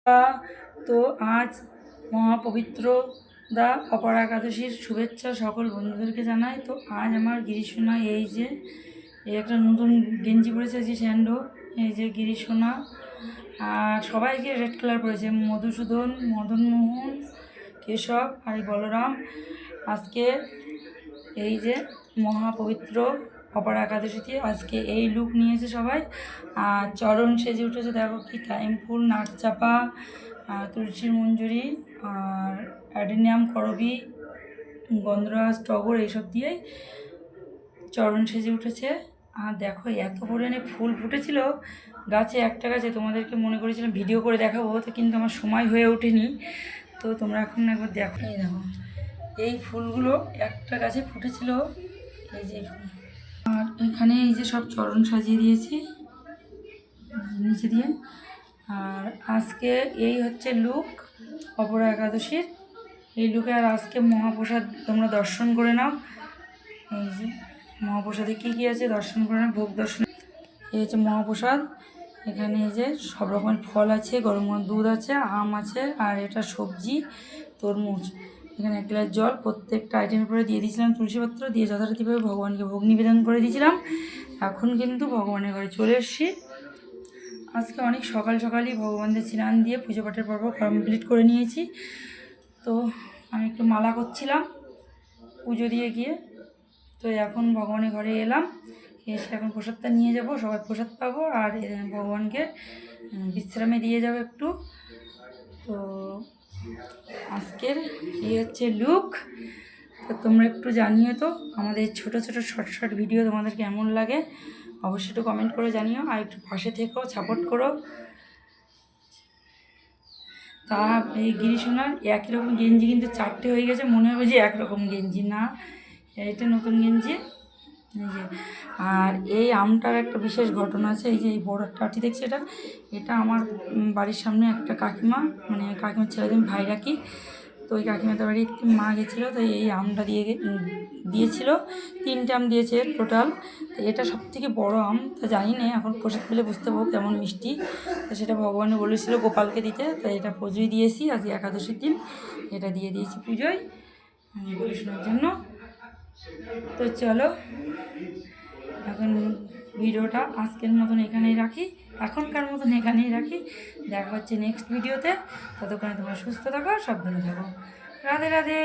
তো আজ মহাপবিত্র অপরা একাদশীর শুভেচ্ছা সকল বন্ধুদেরকে জানাই। তো আজ আমার গিরিশোনা এই যে একটা নতুন গেঞ্জি পরেছে, যে স্যান্ডো, এই যে গিরিশোনা, আর সবাইকে রেড কালার পরেছে, মধুসূদন, মদনমোহন, কেশব আর এই বলরাম। আজকে এই যে মহাপবিত্র অপরা একাদশীতে আজকে এই লুক নিয়েছে সবাই। আর চরণ সেজে উঠেছে, দেখো কি টাইম ফুল, নাক চাপা, তুলসীর মঞ্জুরি আর অ্যাডেনিয়াম, করবি, গন্ধরাজ, টগর এইসব দিয়েই চরণ সেজে উঠেছে। আর দেখো এত পরিমাণে ফুল ফুটেছিল গাছে, একটা গাছে তোমাদেরকে মনে করেছিলাম ভিডিও করে দেখাবো, তো কিন্তু আমার সময় হয়ে ওঠেনি। তো তোমরা এখন একবার দেখো, এই দেখো এই ফুলগুলো একটা গাছে ফুটেছিল, এই যে ফুল। আর এখানে এই যে সব চরণ সাজিয়ে দিয়েছি নিচে দিয়ে। আর আজকে এই হচ্ছে লুক অপরা একাদশীর, এই লুকে। আর আজকে মহাপ্রসাদ তোমরা দর্শন করে নাও। এই যে মহাপ্রসাদে কী কী আছে দর্শন করে নাও, ভোগ দর্শন। এই হচ্ছে মহাপ্রসাদ, এখানে এই যে সব রকমের ফল আছে, গরম দুধ আছে, আম আছে, আর এটা সবজি, তরমুজ। এখানে 1 গ্লাস জল, প্রত্যেকটা আইটেমের পরে দিয়ে দিয়েছিলাম তুলসীপত্র দিয়ে, যথারীতিভাবে ভগবানকে ভোগ নিবেদন করে দিয়েছিলাম। এখন কিন্তু ভগবানের ঘরে চলে এসেছি। আজকে অনেক সকাল সকালই ভগবানদের স্নান দিয়ে পুজো পাঠের পর্ব কমপ্লিট করে নিয়েছি। তো আমি একটু মালা করছিলাম পুজো দিয়ে গিয়ে। তো এখন ভগবানের ঘরে এলাম, এসে এখন প্রসাদটা নিয়ে যাব, সবাই প্রসাদ পাবো, আর ভগবানকে বিশ্রামে দিয়ে যাবো একটু। তো আজকের এই হচ্ছে লুক। তো তোমরা একটু জানিও তো আমাদের ছোট ছোট শর্ট শর্ট ভিডিও তোমাদের কেমন লাগে, অবশ্যই একটু কমেন্ট করে জানিও, আর একটু পাশে থেকো, সাপোর্ট করো। তা এই গিরিশোনার একই রকম গেঞ্জি কিন্তু 4টে হয়ে গেছে, মনে হবে যে একরকম গেঞ্জি, না এটা নতুন গেঞ্জি। এই যে, আর এই আমটার একটা বিশেষ ঘটনা আছে। এই যে এই বড় টাটি দেখছি, এটা আমার বাড়ির সামনে একটা কাকিমা, মানে কাকিমার ছেলেদের ভাই রাখি, তো ওই কাকিমাদের বাড়ি মা গেছিলো, তো এই আমটা দিয়েছিল 3টে আম দিয়েছে টোটাল। তো এটা সবথেকে বড় আম, তো জানি না, এখন প্রসাদ পেলে বুঝতে পারবো কেমন মিষ্টি। তো সেটা ভগবানে বলেছিল গোপালকে দিতে, তো এটা পুজোয় দিয়েছি আজকে একাদশীর দিন, এটা দিয়ে দিয়েছি পুজোয় কৃষ্ণের জন্য। তো চলো এখন ভিডিওটা আজকের মতন এখানেই রাখি, এখনকার মতন এখানেই রাখি। দেখা হচ্ছে নেক্সট ভিডিওতে। ততক্ষণে তোমরা সুস্থ থাকো, সাবধানে থাকো। রাধে রাধে।